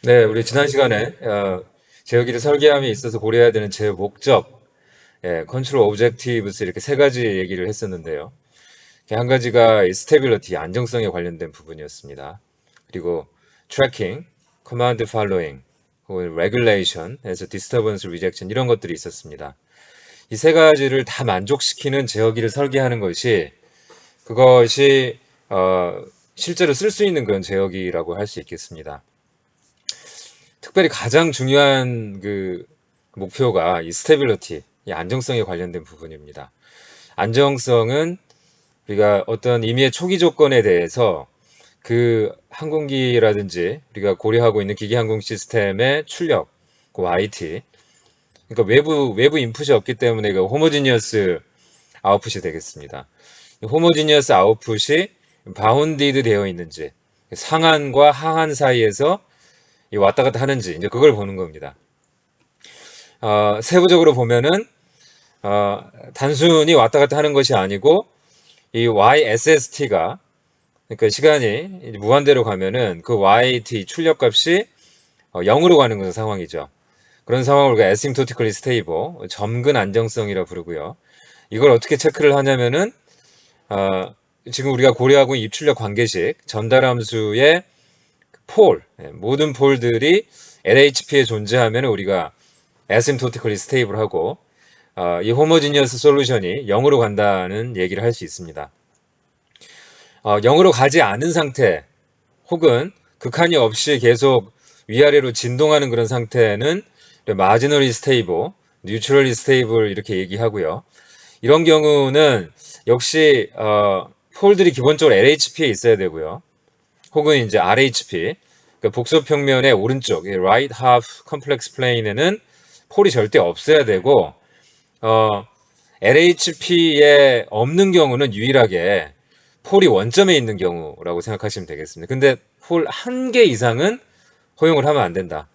네, 우리 지난 시간에 제어기를 설계함에 있어서 고려해야 되는 제 목적, 컨트롤 오브젝티브스 이렇게 세 가지 얘기를 했었는데요. 한 가지가 이 스테빌리티, 안정성에 관련된 부분이었습니다. 그리고 트래킹, 커맨드 팔로잉, 혹은 레귤레이션에서 디스터번스 리젝션 이런 것들이 있었습니다. 이 세 가지를 다 만족시키는 제어기를 설계하는 그것이 실제로 쓸 수 있는 그런 제어기라고 할 수 있겠습니다. 특별히 가장 중요한 그 목표가 이 스테빌리티, 이 안정성에 관련된 부분입니다. 안정성은 우리가 어떤 임의의 초기 조건에 대해서 그 항공기라든지 우리가 고려하고 있는 기계 항공 시스템의 출력, 그 YT, 그러니까 외부 인풋이 없기 때문에 그 호모지니어스 아웃풋이 되겠습니다. 호모지니어스 아웃풋이 바운디드 되어 있는지, 상한과 하한 사이에서 왔다 갔다 하는지 이제 그걸 보는 겁니다. 세부적으로 보면은 단순히 왔다 갔다 하는 것이 아니고 이 YSST가 그러니까 시간이 무한대로 가면은 그 YT 출력값이 0으로 가는 그런 상황이죠. 그런 상황을 우리가 asymptotically stable, 점근 안정성이라 부르고요. 이걸 어떻게 체크를 하냐면은 지금 우리가 고려하고 있는 입출력 관계식 전달함수의 폴, 모든 폴들이 LHP에 존재하면 우리가 asymptotically stable하고 이 호모지니어스 솔루션이 0으로 간다는 얘기를 할 수 있습니다. 0으로 가지 않은 상태 혹은 극한이 없이 계속 위아래로 진동하는 그런 상태는 marginally stable, neutrally stable 이렇게 얘기하고요. 이런 경우는 역시 폴들이 기본적으로 LHP에 있어야 되고요. 혹은 이제 RHP, 그러니까 복소평면의 오른쪽, right half complex plane에는 폴이 절대 없어야 되고 LHP에 없는 경우는 유일하게 폴이 원점에 있는 경우라고 생각하시면 되겠습니다. 근데 폴 한 개 이상은 허용을 하면 안 된다.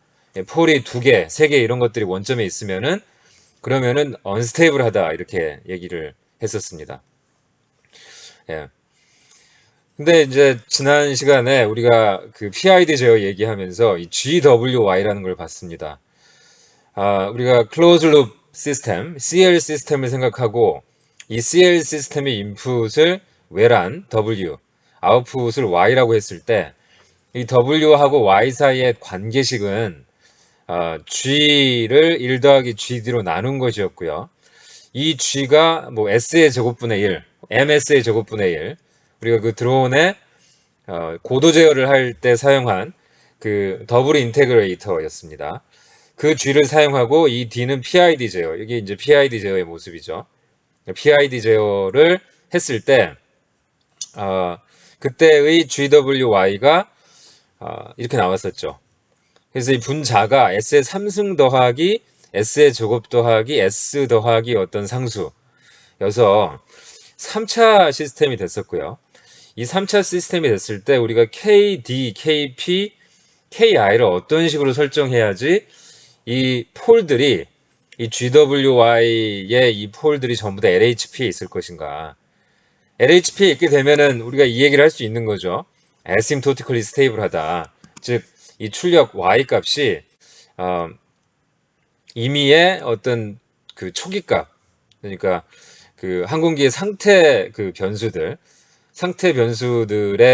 폴이 두 개, 세 개 이런 것들이 원점에 있으면은 그러면은 언스테이블하다 이렇게 얘기를 했었습니다. 예. 근데 이제 지난 시간에 우리가 그 PID 제어 얘기하면서 이 GWY라는 걸 봤습니다. 우리가 클로즈 룹 시스템, CL 시스템을 생각하고 이 CL 시스템의 인풋을 외란 W, 아웃풋을 Y라고 했을 때 이 W하고 Y 사이의 관계식은 G를 1 더하기 GD로 나눈 것이었고요. 이 G가 뭐 S의 제곱분의 1, MS의 제곱분의 1, 우리가 그 드론에 고도 제어를 할 때 사용한 그 더블 인테그레이터였습니다. 그 G를 사용하고 이 D는 PID 제어, 이게 이제 PID 제어의 모습이죠. PID 제어를 했을 때 그때의 GWY가 이렇게 나왔었죠. 그래서 이 분자가 S의 3승 더하기 S의 제곱 더하기 S 더하기 어떤 상수여서 3차 시스템이 됐었고요. 이 3차 시스템이 됐을 때 우리가 KD, KP, KI를 어떤 식으로 설정해야지 이 폴들이 이 GWY의 이 폴들이 전부 다 LHP에 있을 것인가. LHP에 있게 되면은 우리가 이 얘기를 할 수 있는 거죠. asymptotically stable하다. 즉, 이 출력 Y 값이 어, 임의의 어떤 그 초기값, 그러니까 그 항공기의 상태 변수들의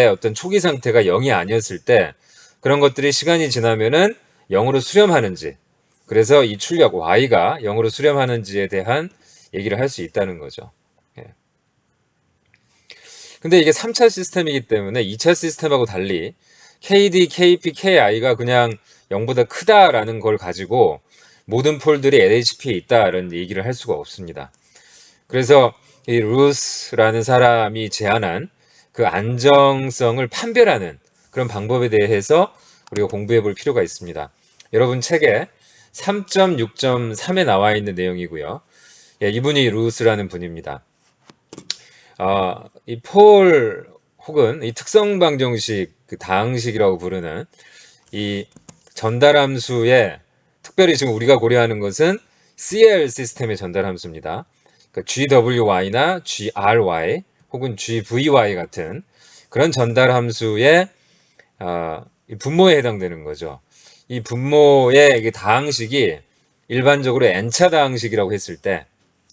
어떤 초기 상태가 0이 아니었을 때 그런 것들이 시간이 지나면은 0으로 수렴하는지, 그래서 이 출력 Y가 0으로 수렴하는지에 대한 얘기를 할 수 있다는 거죠. 예. 근데 이게 3차 시스템이기 때문에 2차 시스템하고 달리 KD, KP, KI가 그냥 0보다 크다라는 걸 가지고 모든 폴들이 LHP에 있다라는 얘기를 할 수가 없습니다. 그래서 이 루스라는 사람이 제안한 그 안정성을 판별하는 그런 방법에 대해서 우리가 공부해 볼 필요가 있습니다. 여러분 책에 3.6.3에 나와 있는 내용이고요. 예, 이분이 루스라는 분입니다. 이 폴 혹은 이 특성 방정식, 그 다항식이라고 부르는 이 전달함수의 특별히 지금 우리가 고려하는 것은 CL 시스템의 전달함수입니다. 그러니까 GWY나 GRY 혹은 GVY 같은 그런 전달함수의 분모에 해당되는 거죠. 이 분모의 이게 다항식이 일반적으로 n차 다항식이라고 했을 때,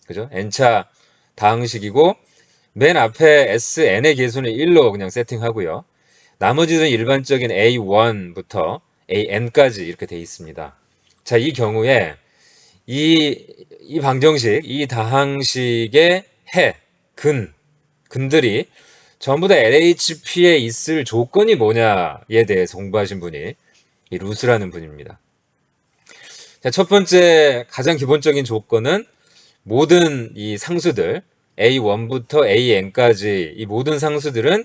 그죠? n차 다항식이고, 맨 앞에 sn의 개수는 1로 그냥 세팅하고요. 나머지는 일반적인 a1부터 an까지 이렇게 돼 있습니다. 자, 이 경우에 이 방정식, 이 다항식의 근들이 전부 다 LHP에 있을 조건이 뭐냐에 대해서 공부하신 분이 이 루스라는 분입니다. 자, 첫 번째 가장 기본적인 조건은 모든 이 상수들 A1부터 AN까지 이 모든 상수들은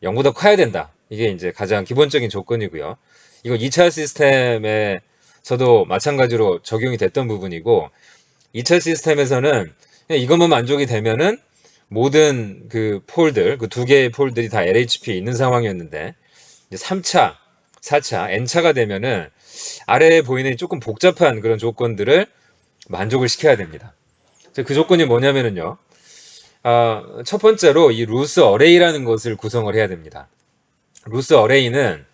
0보다 커야 된다. 이게 이제 가장 기본적인 조건이고요. 이거 2차 시스템에서도 마찬가지로 적용이 됐던 부분이고 2차 시스템에서는 그냥 이것만 만족이 되면은 모든 그 폴들, 그 두 개의 폴들이 다 LHP에 있는 상황이었는데 이제 3차, 4차, N차가 되면은 아래에 보이는 조금 복잡한 그런 조건들을 만족을 시켜야 됩니다. 그 조건이 뭐냐면은요. 첫 번째로 이 루스 어레이라는 것을 구성을 해야 됩니다. 루스 어레이는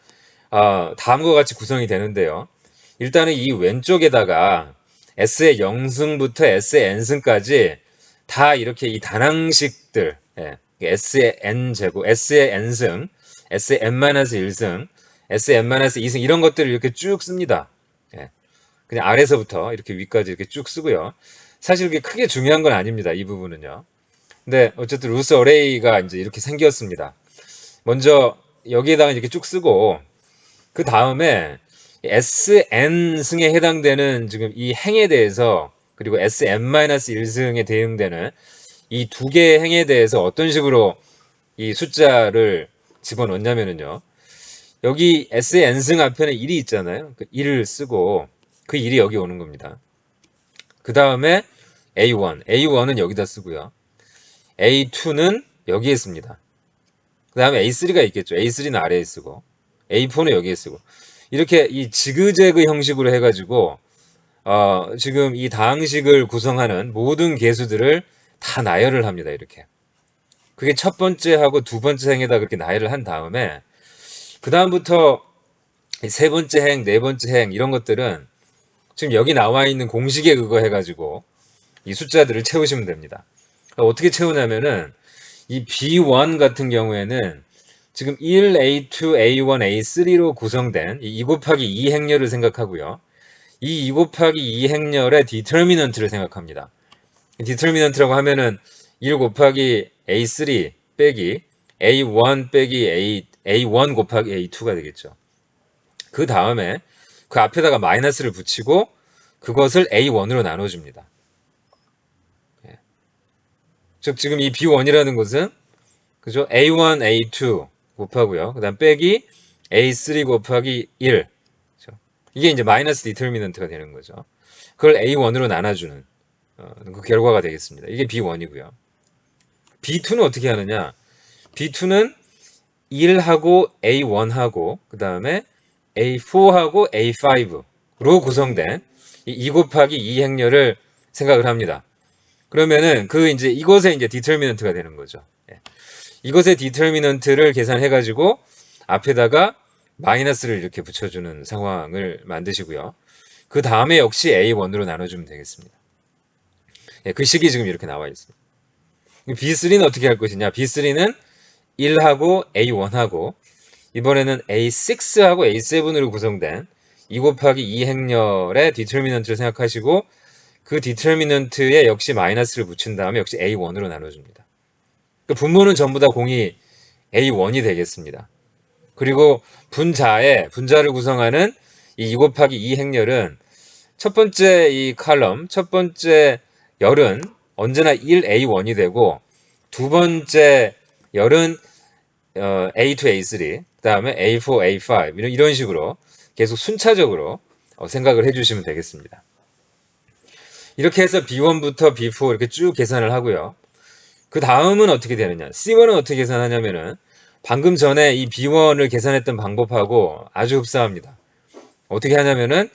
다음과 같이 구성이 되는데요. 일단은 이 왼쪽에다가 S의 0승부터 S의 n승까지 다 이렇게 이 단항식들, S의 n제곱, S의 n승, S의 n-1승, S의 n-2승 이런 것들을 이렇게 쭉 씁니다. 그냥 아래서부터 이렇게 위까지 이렇게 쭉 쓰고요. 사실 그게 크게 중요한 건 아닙니다. 이 부분은요. 근데 어쨌든 루스 어레이가 이제 이렇게 생겼습니다. 먼저 여기에다가 이렇게 쭉 쓰고 그 다음에 Sn승에 해당되는 지금 이 행에 대해서 그리고 Sn-1승에 대응되는 이 두 개의 행에 대해서 어떤 식으로 이 숫자를 집어넣냐면요. 여기 Sn승 앞에는 1이 있잖아요. 그 1을 쓰고 그 1이 여기 오는 겁니다. 그 다음에 A1은 여기다 쓰고요. A2는 여기에 씁니다. 그 다음에 A3가 있겠죠. A3는 아래에 쓰고 A4는 여기에 쓰고 이렇게 이 지그재그 형식으로 해가지고 지금 이 다항식을 구성하는 모든 개수들을 다 나열을 합니다. 이렇게. 그게 첫 번째하고 두 번째 행에다 그렇게 나열을 한 다음에 그 다음부터 세 번째 행, 네 번째 행 이런 것들은 지금 여기 나와 있는 공식에 그거 해가지고 이 숫자들을 채우시면 됩니다. 어떻게 채우냐면은 이 B1 같은 경우에는 지금 1, A2, A1, A3로 구성된 이 2 곱하기 2 행렬을 생각하고요. 이 2 곱하기 2 행렬의 디터미넌트를 생각합니다. 디터미넌트라고 하면은 1 곱하기 A3 빼기 A1 빼기 A1 곱하기 A2가 되겠죠. 그 다음에 그 앞에다가 마이너스를 붙이고 그것을 A1으로 나눠줍니다. 즉 지금 이 B1이라는 것은 그죠? A1, A2 곱하고요. 그 다음 빼기 A3 곱하기 1. 그렇죠? 이게 이제 마이너스 디터미넌트가 되는 거죠. 그걸 A1으로 나눠주는 그 결과가 되겠습니다. 이게 B1이고요. B2는 어떻게 하느냐? B2는 1하고 A1하고 그 다음에 A4하고 A5로 구성된 이 2 곱하기 2 행렬을 생각을 합니다. 그러면은 그 이제 이것의 이제 디터미넌트가 되는 거죠. 이것의 디터미넌트를 계산해가지고 앞에다가 마이너스를 이렇게 붙여주는 상황을 만드시고요. 그 다음에 역시 A1으로 나눠주면 되겠습니다. 그 식이 지금 이렇게 나와 있습니다. B3는 어떻게 할 것이냐? B3는 1하고 A1하고 이번에는 A6하고 A7으로 구성된 2 곱하기 2 행렬의 디터미넌트를 생각하시고 그 디터미넌트에 역시 마이너스를 붙인 다음에 역시 A1으로 나눠줍니다. 그 분모는 전부 다 공이 A1이 되겠습니다. 그리고 분자를 구성하는 이 2 곱하기 2 행렬은 첫 번째 이 칼럼, 첫 번째 열은 언제나 1A1이 되고 두 번째 열은 A2, A3, 그 다음에 A4, A5 이런 식으로 계속 순차적으로 생각을 해주시면 되겠습니다. 이렇게 해서 B1부터 B4 이렇게 쭉 계산을 하고요. 그 다음은 어떻게 되느냐? C1은 어떻게 계산하냐면은 방금 전에 이 B1을 계산했던 방법하고 아주 흡사합니다. 어떻게 하냐면은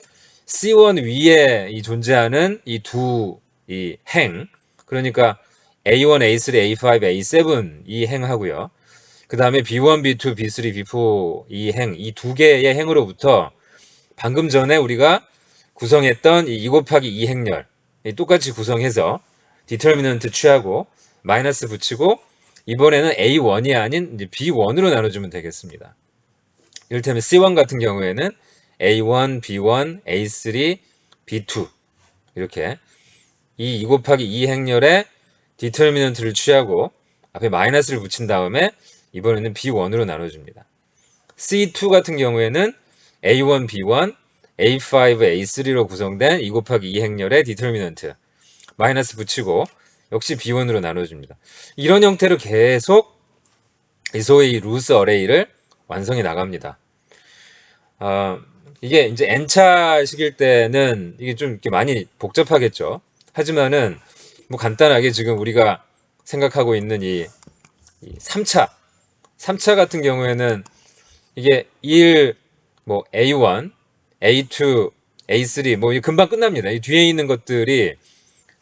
C1 위에 이 존재하는 이 두 이 행, 그러니까 A1, A3, A5, A7 이 행하고요. 그 다음에 B1, B2, B3, B4 이 행, 이 두 개의 행으로부터 방금 전에 우리가 구성했던 이 2 곱하기 2 행렬 똑같이 구성해서 디터미넌트 취하고 마이너스 붙이고 이번에는 A1이 아닌 이제 B1으로 나눠주면 되겠습니다. 이를테면 C1 같은 경우에는 A1, B1, A3, B2 이렇게 이 2 곱하기 2 행렬에 디터미넌트를 취하고 앞에 마이너스를 붙인 다음에 이번에는 B1으로 나눠줍니다. C2 같은 경우에는 A1, B1, A5, A3로 구성된 2 곱하기 2 행렬의 디터미넌트 마이너스 붙이고 역시 B1으로 나눠줍니다. 이런 형태로 계속 소위 루스 어레이를 완성해 나갑니다. 이게 이제 n차식일 때는 이게 좀 이렇게 많이 복잡하겠죠. 하지만은 뭐 간단하게 지금 우리가 생각하고 있는 이 3차 같은 경우에는 이게 1, 뭐 A1, A2, A3 뭐 금방 끝납니다. 이 뒤에 있는 것들이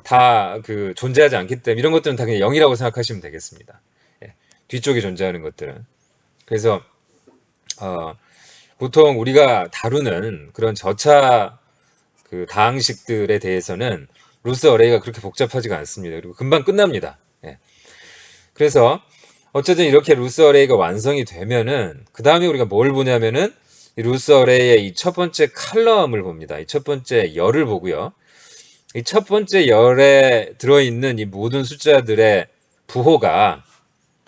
다 그 존재하지 않기 때문에 이런 것들은 다 그냥 0이라고 생각하시면 되겠습니다. 예, 뒤쪽에 존재하는 것들은. 그래서 보통 우리가 다루는 그런 저차 그 다항식들에 대해서는 루스 어레이가 그렇게 복잡하지가 않습니다. 그리고 금방 끝납니다. 예. 그래서 어쨌든 이렇게 루스 어레이가 완성이 되면은 그 다음에 우리가 뭘 보냐면은 이 루스 어레이의 이 첫 번째 칼럼을 봅니다. 이 첫 번째 열을 보고요. 이 첫 번째 열에 들어있는 이 모든 숫자들의 부호가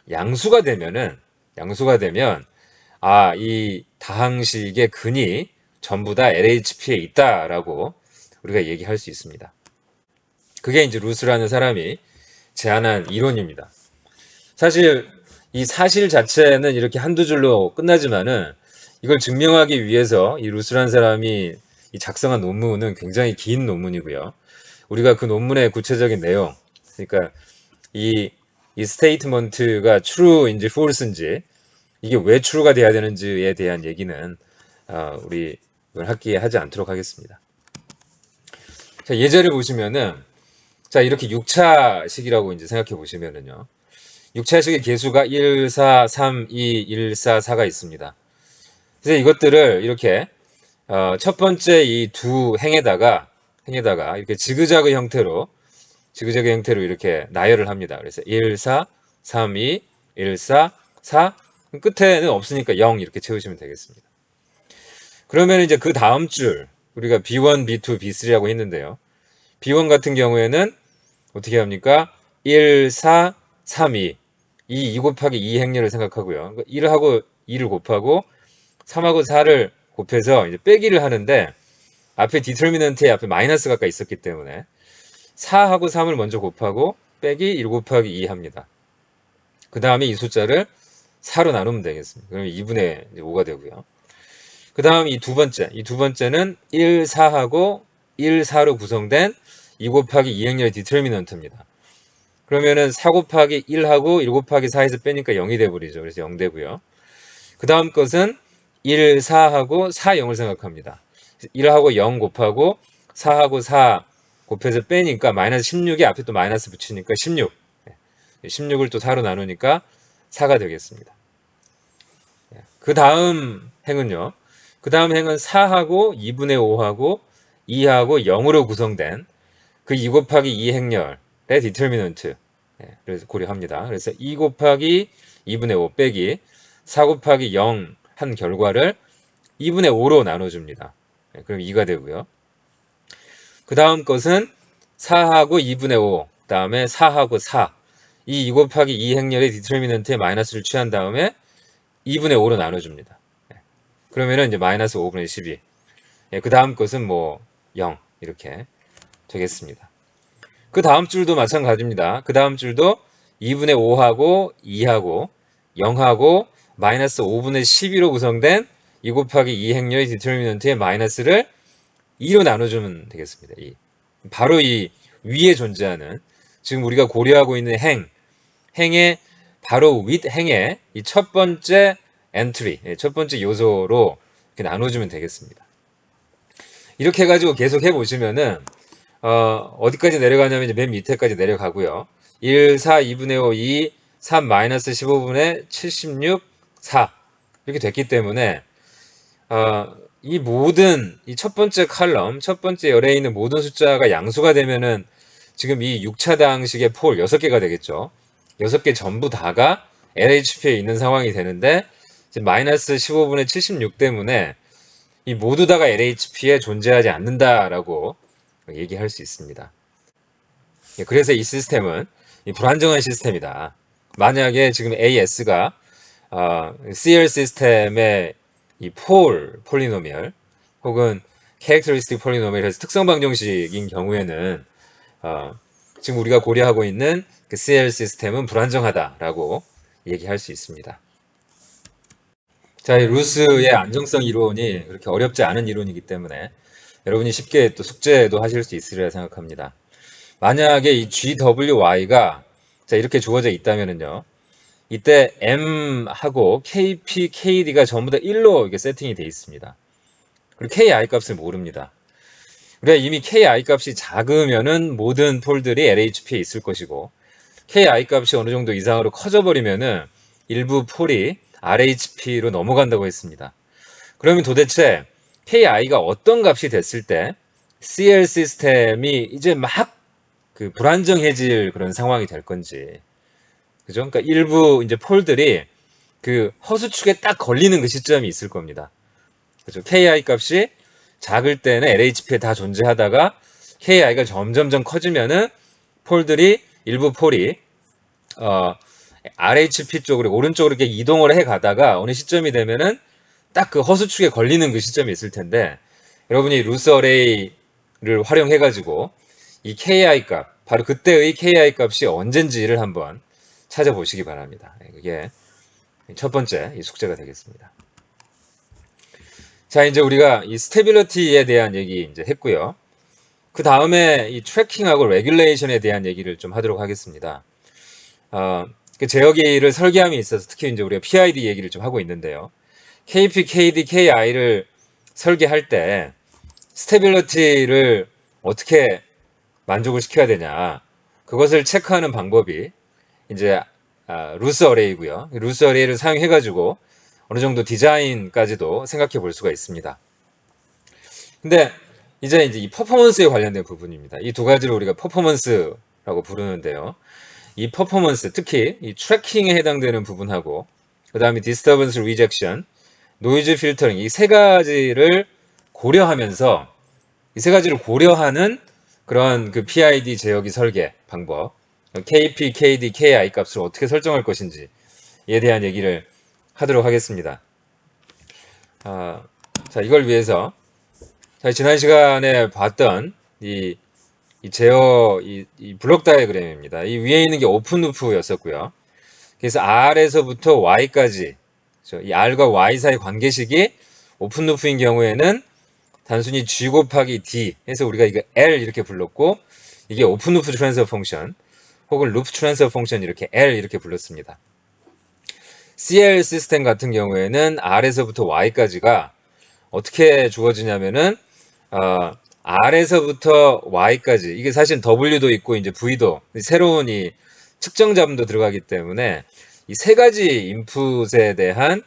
양수가 되면 이 다항식의 근이 전부 다 LHP에 있다라고 우리가 얘기할 수 있습니다. 그게 이제 루스라는 사람이 제안한 이론입니다. 사실 이 사실 자체는 이렇게 한두 줄로 끝나지만은 이걸 증명하기 위해서 이 루스라는 사람이 이 작성한 논문은 굉장히 긴 논문이고요. 우리가 그 논문의 구체적인 내용, 그러니까 이 스테이트먼트가 true인지 false인지 이게 왜 true가 돼야 되는지에 대한 얘기는 우리 이걸 학기에 하지 않도록 하겠습니다. 자, 예제를 보시면은 자 이렇게 6차식이라고 이제 생각해 보시면은요. 6차식의 개수가 1, 4, 3, 2, 1, 4, 4가 있습니다. 그래서 이것들을 이렇게 첫 번째 이 두 행에다가 이렇게 지그자그 형태로 이렇게 나열을 합니다. 그래서 1, 4, 3, 2, 1, 4, 4 끝에는 없으니까 0 이렇게 채우시면 되겠습니다. 그러면 이제 그 다음 줄 우리가 B1, B2, B3라고 했는데요. B1 같은 경우에는 어떻게 합니까? 1, 4, 3, 2 2 곱하기 2 행렬을 생각하고요. 1하고 2를 곱하고 3하고 4를 곱해서 이제 빼기를 하는데 앞에 디터미넌트에 앞에 마이너스가 아까 있었기 때문에 4하고 3을 먼저 곱하고 빼기 1 곱하기 2 합니다. 그 다음에 이 숫자를 4로 나누면 되겠습니다. 그러면 2분의 5가 되고요. 그 다음 이 두 번째는 1, 4하고 1, 4로 구성된 2 곱하기 2 행렬의 디터미넌트입니다. 그러면은 4 곱하기 1하고 1 곱하기 4에서 빼니까 0이 돼버리죠. 그래서 0 되고요. 그 다음 것은 1, 4하고 4, 0을 생각합니다. 1하고 0 곱하고 4하고 4 곱해서 빼니까 마이너스 16에 앞에 또 마이너스 붙이니까 16. 16을 또 4로 나누니까 4가 되겠습니다. 그 다음 행은요. 그 다음 행은 4하고 2분의 5하고 2하고 0으로 구성된 그 2 곱하기 2 행렬의 디터미넌트. 그래서 고려합니다. 그래서 2 곱하기 2분의 5 빼기 4 곱하기 0 한 결과를 2분의 5로 나눠줍니다. 그럼 2가 되고요. 그 다음 것은 4하고 2분의 5, 그 다음에 4하고 4. 이 2 곱하기 2 행렬의 디터미넌트에 마이너스를 취한 다음에 2분의 5로 나눠줍니다. 그러면은 이제 마이너스 5분의 12. 그 다음 것은 뭐 0 이렇게 되겠습니다. 그 다음 줄도 마찬가지입니다. 그 다음 줄도 2분의 5하고 2하고 0하고 마이너스 5분의 12로 구성된 2 곱하기 2 행렬의 디터미넌트의 마이너스를 2로 나눠주면 되겠습니다. 바로 이 위에 존재하는 지금 우리가 고려하고 있는 행의 바로 윗행의 이 첫 번째 엔트리, 첫 번째 요소로 이렇게 나눠주면 되겠습니다. 이렇게 해가지고 계속 해보시면은 어디까지 내려가냐면 이제 맨 밑에까지 내려가고요. 1, 4, 2분의 5, 2, 3, 마이너스 15분의 76, 4 이렇게 됐기 때문에 이 모든 이 첫 번째 칼럼, 첫 번째 열에 있는 모든 숫자가 양수가 되면은 지금 이 6차당식의 폴 6개가 되겠죠. 6개 전부 다가 LHP에 있는 상황이 되는데 지금 마이너스 15분의 76 때문에 이 모두 다가 LHP에 존재하지 않는다라고 얘기할 수 있습니다. 그래서 이 시스템은 불안정한 시스템이다. 만약에 지금 AS가 CL 시스템의 이 폴리노미얼 혹은 캐릭터리스틱 폴리노미얼에서 특성 방정식인 경우에는 지금 우리가 고려하고 있는 그 CL 시스템은 불안정하다라고 얘기할 수 있습니다. 자, 이 루스의 안정성 이론이 그렇게 어렵지 않은 이론이기 때문에 여러분이 쉽게 또 숙제도 하실 수 있으리라 생각합니다. 만약에 이 GWY가 자, 이렇게 주어져 있다면은요. 이때 M하고 KP, KD가 전부 다 1로 이렇게 세팅이 되어 있습니다. 그리고 KI 값을 모릅니다. 우리가 이미 KI 값이 작으면은 모든 폴들이 LHP에 있을 것이고 KI 값이 어느 정도 이상으로 커져버리면은 일부 폴이 RHP로 넘어간다고 했습니다. 그러면 도대체 KI가 어떤 값이 됐을 때 CL 시스템이 이제 막 그 불안정해질 그런 상황이 될 건지, 그죠? 그러니까 일부 이제 폴들이 그 허수축에 딱 걸리는 그 시점이 있을 겁니다. 그죠? KI 값이 작을 때는 LHP에 다 존재하다가 KI가 점점점 커지면은 폴들이 일부 폴이 RHP 쪽으로 오른쪽으로 이렇게 이동을 해 가다가 어느 시점이 되면은 딱 그 허수축에 걸리는 그 시점이 있을 텐데 여러분이 루스 어레이를 활용해 가지고 이 KI 값, 바로 그때의 KI 값이 언젠지를 한번 찾아보시기 바랍니다. 이게 첫 번째 숙제가 되겠습니다. 자, 이제 우리가 이 스테빌리티에 대한 얘기 이제 했고요. 그 다음에 이 트래킹하고 레귤레이션에 대한 얘기를 좀 하도록 하겠습니다. 그 제어기를 설계함에 있어서 특히 이제 우리가 PID 얘기를 좀 하고 있는데요. KP, KD, KI를 설계할 때 스테빌리티를 어떻게 만족을 시켜야 되냐, 그것을 체크하는 방법이 이제 루스 어레이고요. 루스 어레이를 사용해 가지고 어느 정도 디자인까지도 생각해 볼 수가 있습니다. 근데 이제 이 퍼포먼스에 관련된 부분입니다. 이 두 가지를 우리가 퍼포먼스라고 부르는데요. 이 퍼포먼스, 특히 이 트래킹에 해당되는 부분하고 그 다음에 디스터번스 리젝션, 노이즈 필터링, 이 세 가지를 고려하면서 이 세 가지를 고려하는 그런 그 PID 제어기 설계 방법, KP, KD, KI 값을 어떻게 설정할 것인지에 대한 얘기를 하도록 하겠습니다. 자, 이걸 위해서 지난 시간에 봤던 이 제어 이 블록 다이어그램입니다. 이 위에 있는 게 오픈 루프였었고요. 그래서 R에서부터 Y까지, 이 R과 Y 사이 관계식이 오픈 루프인 경우에는 단순히 G 곱하기 D 해서 우리가 이거 L 이렇게 불렀고, 이게 오픈 루프 트랜스퍼 펑션 혹은 루프 트랜스퍼 펑션 이렇게 L 이렇게 불렀습니다. CL 시스템 같은 경우에는 R에서부터 Y까지가 어떻게 주어지냐면은 R에서부터 Y까지, 이게 사실 W도 있고 이제 V도 새로운 이 측정 자분도 들어가기 때문에 이 세 가지 인풋에 대한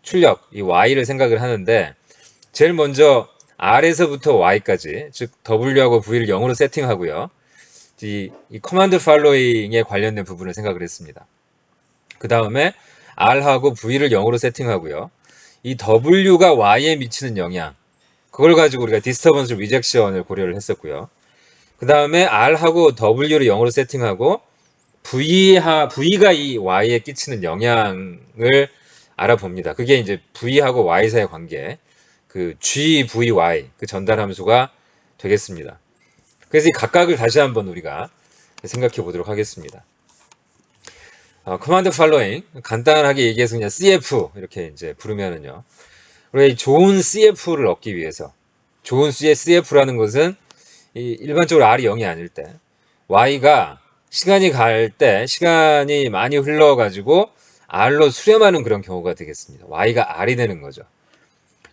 출력, 이 Y를 생각을 하는데, 제일 먼저 R에서부터 Y까지, 즉 W하고 V를 0으로 세팅하고요. 이 커맨드 팔로잉에 관련된 부분을 생각을 했습니다. 그 다음에 R하고 V를 0으로 세팅하고요. 이 W가 Y에 미치는 영향, 그걸 가지고 우리가 디스터번스 리젝션을 고려를 했었고요. 그 다음에 R하고 W를 0으로 세팅하고 V가 이 Y에 끼치는 영향을 알아봅니다. 그게 이제 V하고 Y 사이의 관계, 그 GVY, 그 전달 함수가 되겠습니다. 그래서 이 각각을 다시 한번 우리가 생각해 보도록 하겠습니다. 커맨드 팔로잉, 간단하게 얘기해서 그냥 CF 이렇게 이제 부르면은요. 우리가 좋은 CF를 얻기 위해서, 좋은 CF라는 것은 일반적으로 R이 0이 아닐 때, Y가 시간이 갈 때, 시간이 많이 흘러가지고 R로 수렴하는 그런 경우가 되겠습니다. Y가 R이 되는 거죠.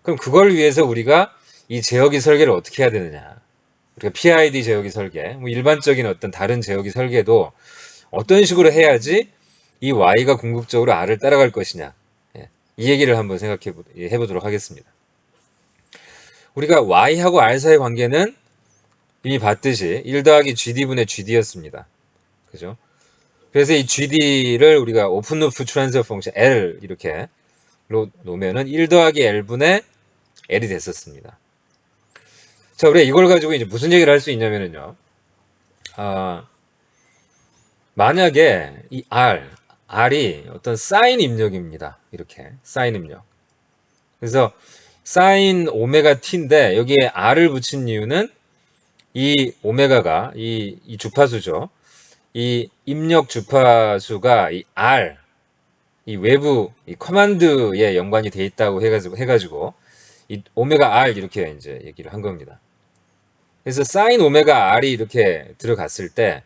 그럼 그걸 위해서 우리가 이 제어기 설계를 어떻게 해야 되느냐. 우리가 PID 제어기 설계, 뭐 일반적인 어떤 다른 제어기 설계도 어떤 식으로 해야지 이 Y가 궁극적으로 R을 따라갈 것이냐. 이 얘기를 한번 생각해 보도록 하겠습니다. 우리가 y하고 r 사이 관계는 이미 봤듯이 1 더하기 gd분의 gd였습니다. 그죠? 그래서 이 gd를 우리가 오픈 루프 트랜스퍼 펑션 L 이렇게 놓으면은 1 더하기 L분의 L이 됐었습니다. 자, 우리가 이걸 가지고 이제 무슨 얘기를 할 수 있냐면은요. 만약에 이 R이 어떤 사인 입력입니다. 이렇게 사인 입력. 그래서 사인 오메가 t인데 여기에 R을 붙인 이유는 이 오메가가 이 주파수죠. 이 입력 주파수가 이 R, 이 외부 이 커맨드에 연관이 돼 있다고 해가지고 이 오메가 R 이렇게 이제 얘기를 한 겁니다. 그래서 사인 오메가 R이 이렇게 들어갔을 때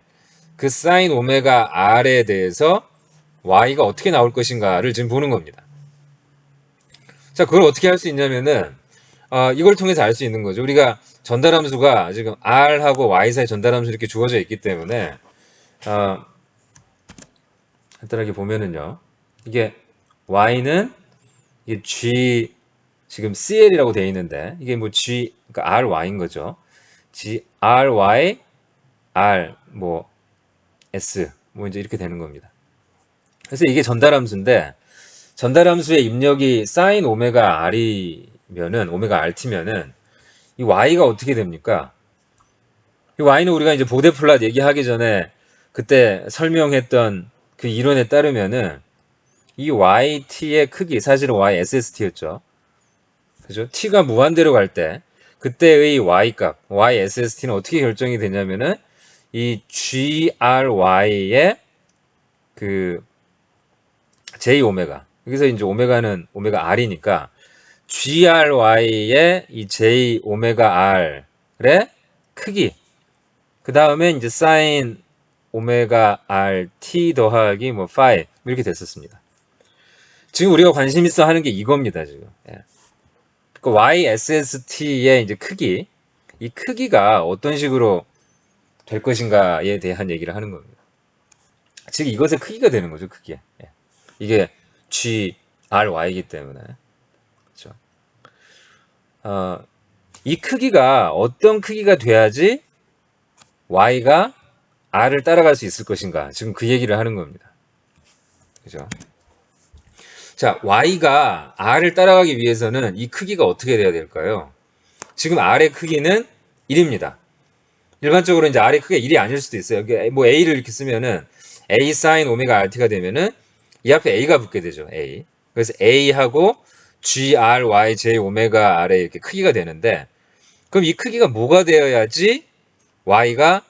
그 사인 오메가 R에 대해서 Y가 어떻게 나올 것인가를 지금 보는 겁니다. 자, 그걸 어떻게 할 수 있냐면은 이걸 통해서 알 수 있는 거죠. 우리가 전달함수가 지금 R하고 Y 사이 전달함수 이렇게 주어져 있기 때문에 간단하게 보면은요. 이게 Y는 이게 G 지금 CL이라고 되어 있는데 이게 뭐 G 그러니까 RY인 거죠. G RY R 뭐 S 뭐 이제 이렇게 되는 겁니다. 그래서 이게 전달함수인데 전달함수의 입력이 사인 오메가 R이면은 오메가 RT면은 이 Y가 어떻게 됩니까? 이 Y는 우리가 이제 보데플랏 얘기하기 전에 그때 설명했던 그 이론에 따르면은 이 YT의 크기 사실은 YSST였죠. 그죠? T가 무한대로 갈 때 그때의 Y 값, YSST는 어떻게 결정이 되냐면은 이 GRY의 그 J 오메가. 여기서 이제 오메가는 오메가 R이니까 GRY의 이 J 오메가 R의 크기. 그 다음에 이제 사인 오메가 RT 더하기 뭐 파이 이렇게 됐었습니다. 지금 우리가 관심 있어 하는 게 이겁니다, 지금. 예. 그 YSST의 이제 크기, 이 크기가 어떤 식으로 될 것인가에 대한 얘기를 하는 겁니다. 즉 이것의 크기가 되는 거죠, 크기. 예. 이게 GRY이기 때문에. 그렇죠. 이 크기가 어떤 크기가 돼야지 Y가 R을 따라갈 수 있을 것인가. 지금 그 얘기를 하는 겁니다. 그죠? 자, Y가 R을 따라가기 위해서는 이 크기가 어떻게 돼야 될까요? 지금 R의 크기는 1입니다. 일반적으로 이제 R의 크기가 1이 아닐 수도 있어요. 뭐 A를 이렇게 쓰면은 A sin 오메가 RT가 되면은 이 앞에 A가 붙게 되죠. A. 그래서 A하고 GRY J 오메가 R의 이렇게 크기가 되는데 그럼 이 크기가 뭐가 되어야지 Y가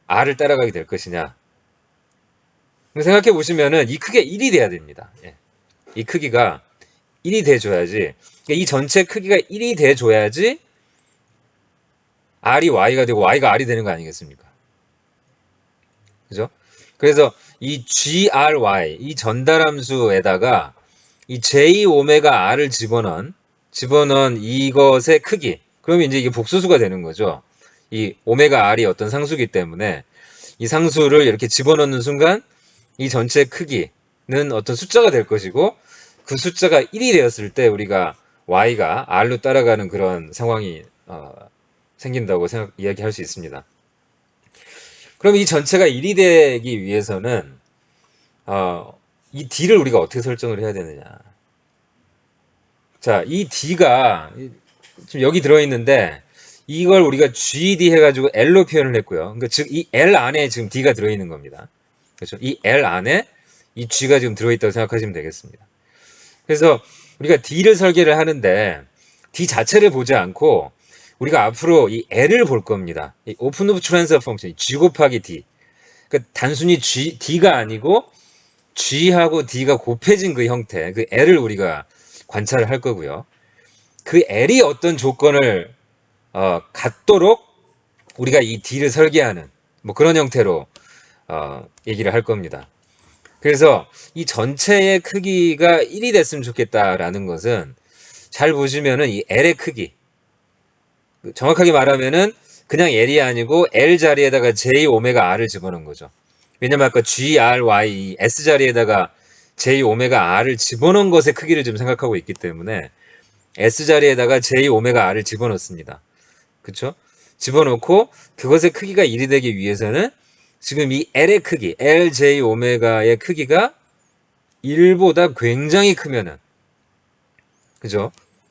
R을 따라가게 될 것이냐. 생각해 보시면은 이 크기가 1이 돼야 됩니다. 예. 이 크기가 1이 돼줘야지 이 전체 크기가 1이 돼줘야지 R이 Y가 되고 Y가 R이 되는 거 아니겠습니까? 그죠? 그래서 이 GRY 이 전달함수에다가 이 J 오메가 R을 집어넣은 이것의 크기 그러면 이제 이게 복수수가 되는 거죠. 이 오메가 R이 어떤 상수기 때문에 이 상수를 이렇게 집어넣는 순간 이 전체 크기는 어떤 숫자가 될 것이고 그 숫자가 1이 되었을 때 우리가 Y가 R로 따라가는 그런 상황이 생긴다고 이야기할 수 있습니다. 그럼 이 전체가 1이 되기 위해서는 이 D를 우리가 어떻게 설정을 해야 되느냐. 자, 이 D가 지금 여기 들어있는데 이걸 우리가 GD 해가지고 L로 표현을 했고요. 그러니까 즉 이 L 안에 지금 D가 들어있는 겁니다. 그렇죠? 이 L 안에 이 G가 지금 들어있다고 생각하시면 되겠습니다. 그래서 우리가 D를 설계를 하는데 D 자체를 보지 않고 우리가 앞으로 이 L을 볼 겁니다. 이 오픈 루프 트랜스퍼 펑션 G 곱하기 D. 그러니까 단순히 D가 아니고 G하고 D가 곱해진 그 형태, 그 L을 우리가 관찰을 할 거고요. 그 L이 어떤 조건을 갖도록 우리가 이 D를 설계하는 뭐 그런 형태로 얘기를 할 겁니다. 그래서 이 전체의 크기가 1이 됐으면 좋겠다라는 것은 잘 보시면은 이 L의 크기 정확하게 말하면은 그냥 L이 아니고 L 자리에다가 J 오메가 R을 집어넣은 거죠. 왜냐면 아까 G, R, Y, S 자리에다가 J 오메가 R을 집어넣은 것의 크기를 좀 생각하고 있기 때문에 S 자리에다가 J 오메가 R을 집어넣습니다. 그쵸? 집어넣고 그것의 크기가 1이 되기 위해서는 지금 이 L의 크기, LJ 오메가의 크기가 1보다 굉장히 크면은, 그죠?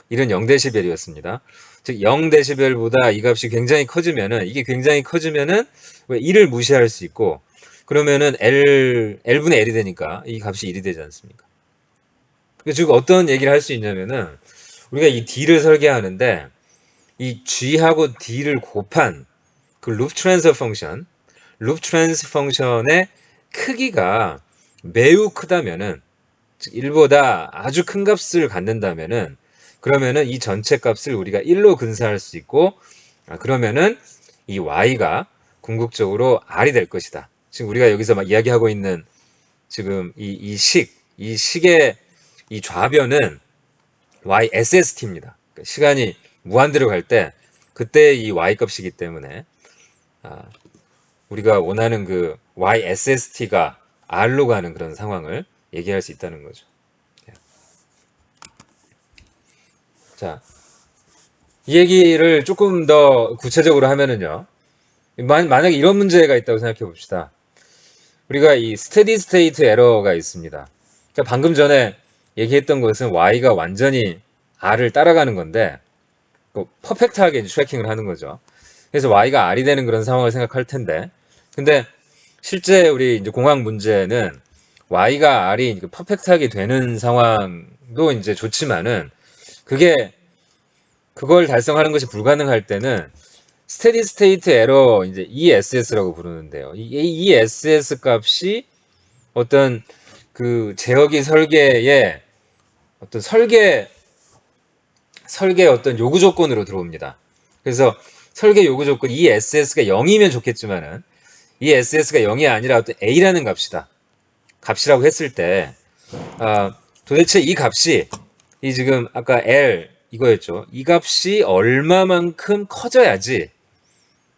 이런 0데시벨이었습니다. 즉 0데시벨보다 이 값이 굉장히 커지면은, 이게 굉장히 커지면은 왜 1을 무시할 수 있고, 그러면은 L분의 L이 되니까 이 값이 1이 되지 않습니까? 즉 어떤 얘기를 할 수 있냐면은, 우리가 이 D를 설계하는데 이 G하고 D를 곱한 그 루프 트랜스퍼 펑션의 크기가 매우 크다면은, 즉 1보다 아주 큰 값을 갖는다면은, 그러면은 이 전체 값을 우리가 1로 근사할 수 있고, 그러면은 이 y가 궁극적으로 r이 될 것이다. 지금 우리가 여기서 막 이야기하고 있는 지금 이 식의 이 좌변은 YSST입니다. 그러니까 시간이 무한대로 갈 때 그때 이 y 값이기 때문에 우리가 원하는 그 YSST가 R로 가는 그런 상황을 얘기할 수 있다는 거죠. 자, 이 얘기를 조금 더 구체적으로 하면은요. 만약에 이런 문제가 있다고 생각해 봅시다. 우리가 이 스테디 스테이트 에러가 있습니다. 그러니까 방금 전에 얘기했던 것은 Y가 완전히 R을 따라가는 건데, 퍼펙트하게 트래킹을 하는 거죠. 그래서 Y가 R이 되는 그런 상황을 생각할 텐데, 근데 실제 우리 이제 공학 문제는 Y가 R이 퍼펙트하게 되는 상황도 이제 좋지만은, 그걸 달성하는 것이 불가능할 때는 스테디 스테이트 에러 이제 ESS라고 부르는데요. 이 ESS 값이 어떤 그 제어기 설계의 어떤 설계 어떤 요구 조건으로 들어옵니다. 그래서 설계 요구 조건 ESS가 0이면 좋겠지만은 ESS가 0이 아니라 어떤 A라는 값이라고 했을 때, 도대체 이 값이 이 지금 아까 L 이거였죠. 이 값이 얼마만큼 커져야지,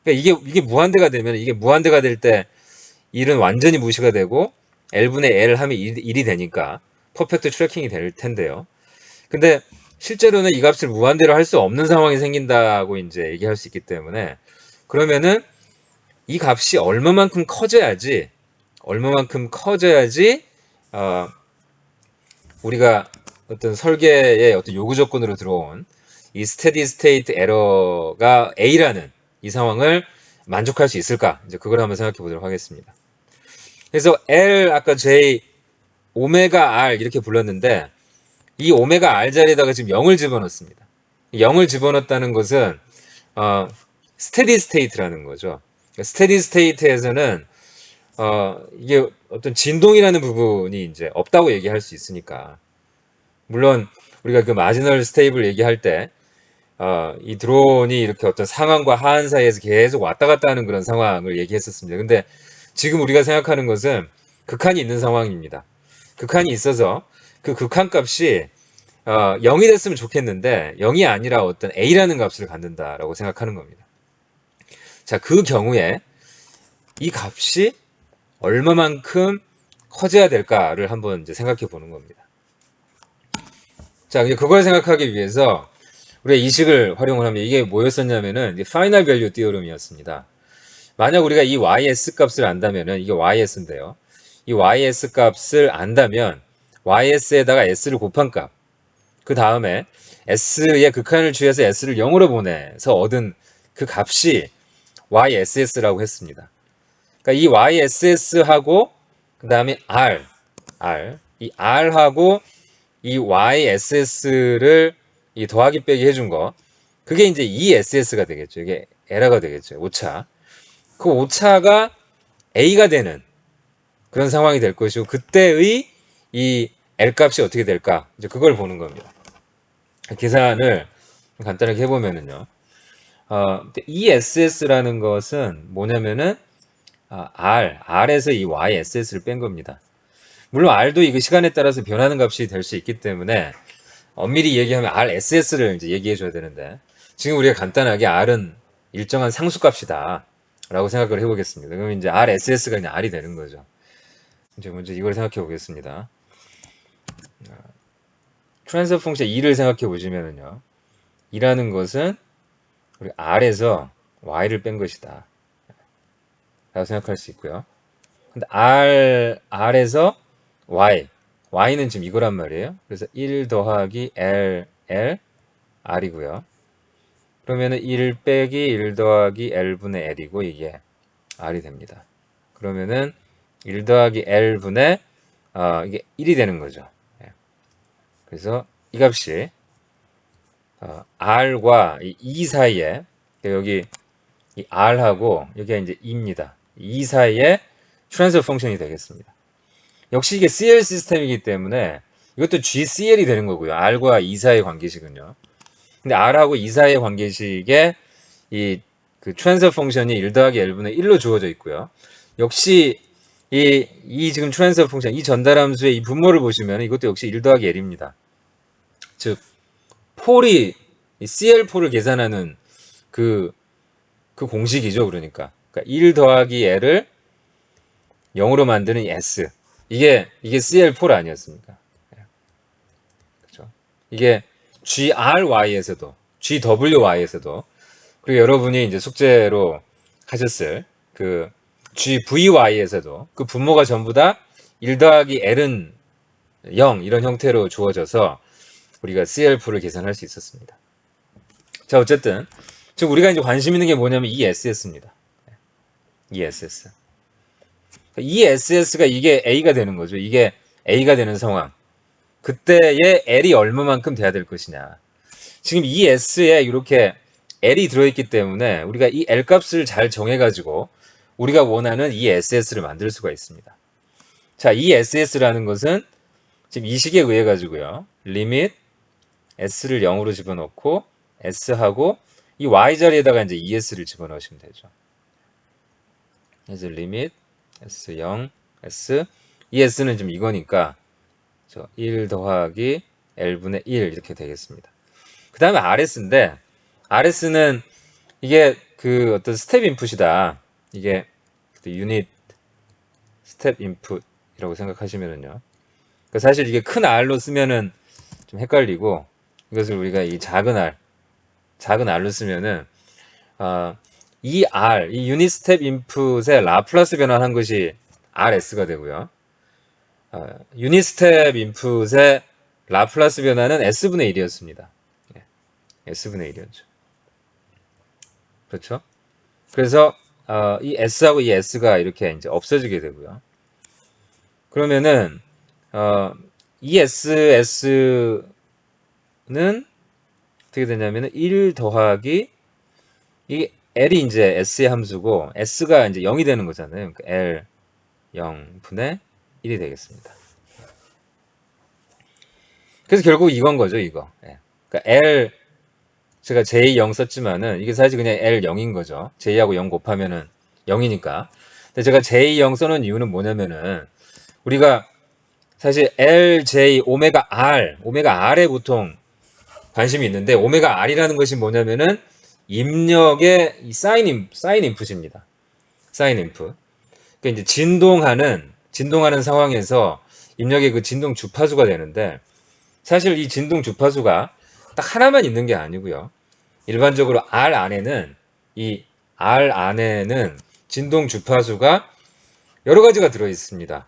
그러니까 이게 무한대가 될 때 1은 완전히 무시가 되고 L분의 L 하면 1이 되니까 퍼펙트 트래킹이 될 텐데요. 근데 실제로는 이 값을 무한대로 할 수 없는 상황이 생긴다고 이제 얘기할 수 있기 때문에, 그러면은 이 값이 얼마만큼 커져야지 우리가 어떤 설계의 어떤 요구 조건으로 들어온 이 스테디 스테이트 에러가 A라는 이 상황을 만족할 수 있을까? 이제 그걸 한번 생각해 보도록 하겠습니다. 그래서 L 아까 J 오메가 R 이렇게 불렀는데, 이 오메가 R 자리에다가 지금 0을 집어넣습니다. 0을 집어넣었다는 것은 스테디 스테이트라는 거죠. 스테디 스테이트에서는 이게 어떤 진동이라는 부분이 이제 없다고 얘기할 수 있으니까, 물론 우리가 그 마지널 스테이블 얘기할 때 이 드론이 이렇게 어떤 상한과 하한 사이에서 계속 왔다 갔다 하는 그런 상황을 얘기했었습니다. 근데 지금 우리가 생각하는 것은 극한이 있는 상황입니다. 극한이 있어서 그 극한 값이 0이 됐으면 좋겠는데 0이 아니라 어떤 A라는 값을 갖는다라고 생각하는 겁니다. 자, 그 경우에 이 값이 얼마만큼 커져야 될까를 한번 이제 생각해 보는 겁니다. 자, 그걸 생각하기 위해서 우리가 이 식을 활용을 하면, 이게 뭐였었냐면은 파이널 밸류 디어럼이었습니다. 만약 우리가 이 YS 값을 안다면은, 이게 YS인데요. 이 YS 값을 안다면 YS에다가 S를 곱한 값, 그 다음에 S의 극한을 취해서 S를 0으로 보내서 얻은 그 값이 YSS라고 했습니다. 그러니까 이 YSS하고 그 다음에 이 R하고 이 YSS를 이 더하기 빼기 해준 거, 그게 이제 ESS가 되겠죠. 이게 에러가 되겠죠. 오차. 그 오차가 A가 되는 그런 상황이 될 것이고, 그때의 이 L 값이 어떻게 될까? 이제 그걸 보는 겁니다. 계산을 간단하게 해보면은요. ESS라는 것은 뭐냐면은 R에서 이 YSS를 뺀 겁니다. 물론 R도 이거 시간에 따라서 변하는 값이 될 수 있기 때문에 엄밀히 얘기하면 RSS를 이제 얘기해 줘야 되는데, 지금 우리가 간단하게 R은 일정한 상수값이다 라고 생각을 해보겠습니다. 그럼 이제 RSS가 그냥 R이 되는 거죠. 이제 먼저 이걸 생각해 보겠습니다. 트랜스퍼 펑션 2를 생각해 보시면은요. 2라는 것은 우리 R에서 Y를 뺀 것이다 라고 생각할 수 있고요. 근데 R에서 Y는 지금 이거란 말이에요. 그래서 1 더하기 R이고요. 그러면은 1 빼기 1 더하기 L분의 L이고 이게 R이 됩니다. 그러면은 1 더하기 L분의 이게 1이 되는 거죠. 그래서 이 값이 R과 이 사이에 여기 이 R하고 여기가 이제 2입니다. 이 사이에 트랜스퍼 펑션이 되겠습니다. 역시 이게 CL 시스템이기 때문에 이것도 GCL이 되는 거고요. R과 2 사이의 관계식은요. 근데 R하고 2 사이의 관계식에 그 트랜스퍼 펑션이 1 더하기 L분의 1로 주어져 있고요. 역시 이 지금 트랜스퍼 펑션, 이 전달함수의 이 분모를 보시면 이것도 역시 1 더하기 L입니다. 즉, 폴이, CL4를 계산하는 그 공식이죠. 그러니까 1 더하기 L을 0으로 만드는 이 S. 이게 CL4 아니었습니까? 그렇죠? 이게 GRY에서도, GWY에서도, 그리고 여러분이 이제 숙제로 하셨을 그 GVY에서도 그 분모가 전부 다 1 더하기 L은 0 이런 형태로 주어져서 우리가 CL4를 계산할 수 있었습니다. 자, 어쨌든 지금 우리가 이제 관심 있는 게 뭐냐면 이 SS입니다. 이 SS. 이 SS가 이게 A가 되는 거죠. 이게 A가 되는 상황. 그때의 L이 얼마만큼 돼야 될 것이냐. 지금 이 S에 이렇게 L이 들어있기 때문에 우리가 이 L 값을 잘 정해가지고 우리가 원하는 이 SS를 만들 수가 있습니다. 자, 이 SS라는 것은 지금 이 식에 의해 가지고요. 리밋 S를 0으로 집어넣고 S하고 이 Y 자리에다가 이제 ES를 집어넣으시면 되죠. 그래서 리밋 S0 S 이 S는 지금 이거니까 1 더하기 L분의 1 이렇게 되겠습니다. 그 다음에 RS인데 RS는 이게 그 어떤 스텝 인풋이다. 이게 유닛 스텝 인풋이라고 생각하시면은요. 사실 이게 큰 R로 쓰면은 좀 헷갈리고 이것을 우리가 이 작은 R로 쓰면은 이 유닛 스텝 인풋의 라플라스 변환한 것이 RS가 되고요. 유닛 스텝 인풋의 라플라스 변환은 S분의 1이었습니다. S분의 1이었죠. 그렇죠? 그래서 이 S하고 이 S가 이렇게 이제 없어지게 되고요. 그러면은 이 SS는 어떻게 되냐면은 1 더하기 이 L이 이제 S의 함수고 S가 이제 0이 되는 거잖아요. 그러니까 L 0분의 1이 되겠습니다. 그래서 결국 이건 거죠, 이거. 그러니까 L 제가 J0 썼지만은 이게 사실 그냥 L0인 거죠. J하고 0 곱하면은 0이니까. 근데 제가 J0 써놓은 이유는 뭐냐면은 우리가 사실 LJ 오메가 R에 보통 관심이 있는데 오메가 R이라는 것이 뭐냐면은 입력의 이 사인 인풋입니다. 사인 인풋. 그러니까 이제 진동하는 상황에서 입력의 그 진동 주파수가 되는데 사실 이 진동 주파수가 딱 하나만 있는 게 아니고요. 일반적으로 R 안에는 진동 주파수가 여러 가지가 들어 있습니다.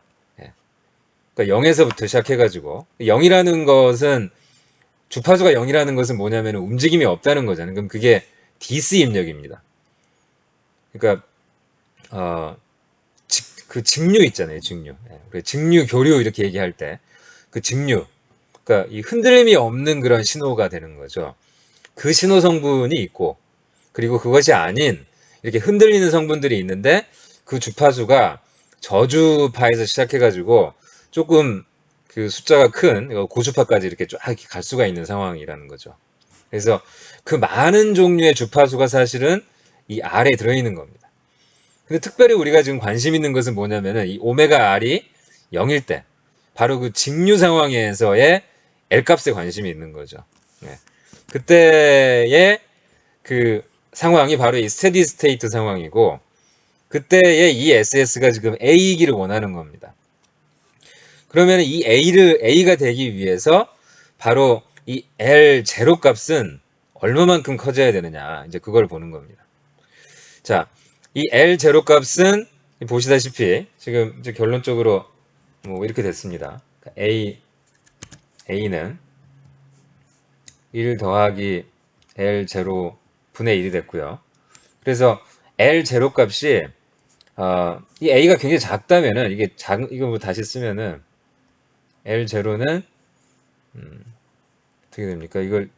그러니까 0에서부터 시작해가지고 0이라는 것은 주파수가 0이라는 것은 뭐냐면 움직임이 없다는 거잖아요. 그럼 그게 DC 입력입니다. 그러니까 그 직류 있잖아요. 직류. 직류 교류 이렇게 얘기할 때 그 직류. 그러니까 이 흔들림이 없는 그런 신호가 되는 거죠. 그 신호 성분이 있고 그리고 그것이 아닌 이렇게 흔들리는 성분들이 있는데 그 주파수가 저주파에서 시작해가지고 조금 그 숫자가 큰 고주파까지 이렇게 쫙 갈 수가 있는 상황이라는 거죠. 그래서 그 많은 종류의 주파수가 사실은 이 R에 들어있는 겁니다. 근데 특별히 우리가 지금 관심 있는 것은 뭐냐면은 이 오메가 R이 0일 때 바로 그 직류 상황에서의 L 값에 관심이 있는 거죠. 그때의 그 상황이 바로 이 스테디 스테이트 상황이고 그때의 이 SS가 지금 A이기를 원하는 겁니다. 그러면 이 A가 되기 위해서 바로 이 L0 값은 얼마만큼 커져야 되느냐, 이제 그걸 보는 겁니다. 자, 이 L0 값은 보시다시피 지금 이제 결론적으로 뭐 이렇게 됐습니다. A는 1 더하기 L0 분의 1이 됐고요. 그래서 L0 값이 이 A가 굉장히 작다면은 이거 뭐 다시 쓰면은 L0는 어떻게 됩니까? 이걸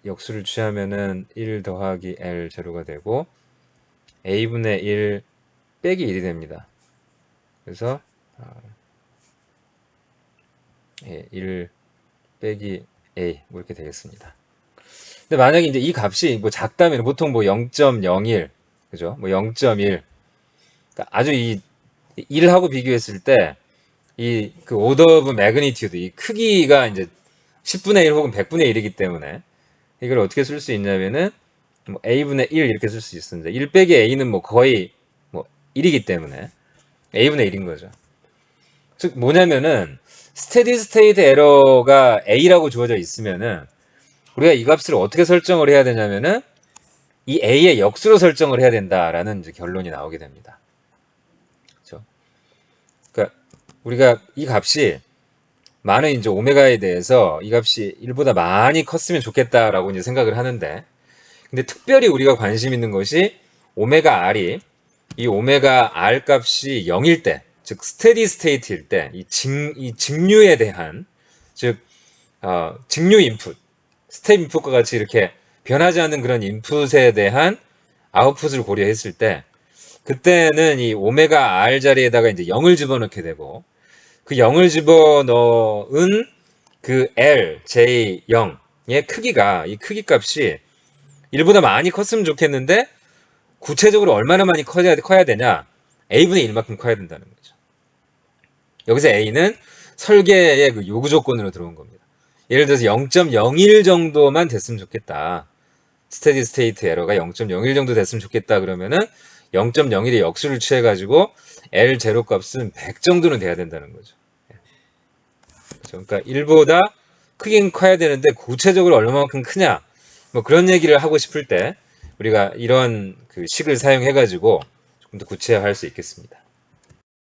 역수를 취하면은 1 더하기 L0가 되고 A분의 1 빼기 1이 됩니다. 그래서 1 빼기 A 뭐 이렇게 되겠습니다. 근데 만약에 이제 이 값이 뭐 작다면 보통 뭐 0.01 그죠? 뭐 0.1 그러니까 아주 이 1하고 비교했을 때 이 그 오더 오브 매그니튜드 이 크기가 이제 10분의 1 혹은 100분의 1이기 때문에 이걸 어떻게 쓸 수 있냐면은 뭐 a분의 1 이렇게 쓸 수 있습니다. 1 빼기 a는 뭐 거의 뭐 1이기 때문에 a분의 1인 거죠. 즉 뭐냐면은 스테디 스테이트 에러가 a라고 주어져 있으면은 우리가 이 값을 어떻게 설정을 해야 되냐면은 이 a의 역수로 설정을 해야 된다라는 이제 결론이 나오게 됩니다. 그렇죠? 그러니까 우리가 이 값이 많은 이제 오메가에 대해서 이 값이 1보다 많이 컸으면 좋겠다라고 이제 생각을 하는데, 근데 특별히 우리가 관심 있는 것이 오메가 R이 이 오메가 R 값이 0일 때, 즉 스테디 스테이트일 때, 이 직류에 대한, 즉 직류 인풋, 스텝 인풋과 같이 이렇게 변하지 않는 그런 인풋에 대한 아웃풋을 고려했을 때, 그때는 이 오메가 R 자리에다가 이제 0을 집어넣게 되고, 그 0을 집어넣은 그 L, J0의 크기가, 이 크기 값이 1보다 많이 컸으면 좋겠는데, 구체적으로 얼마나 많이 커야 되냐? A분의 1만큼 커야 된다는 거죠. 여기서 A는 설계의 그 요구 조건으로 들어온 겁니다. 예를 들어서 0.01 정도만 됐으면 좋겠다. 스테디 스테이트 에러가 0.01 정도 됐으면 좋겠다 그러면은 0.01의 역수를 취해가지고 L0 값은 100 정도는 돼야 된다는 거죠. 그렇죠? 그러니까 1보다 크긴 커야 되는데 구체적으로 얼마만큼 크냐? 뭐 그런 얘기를 하고 싶을 때 우리가 이런 그 식을 사용해가지고 조금 더 구체화할 수 있겠습니다.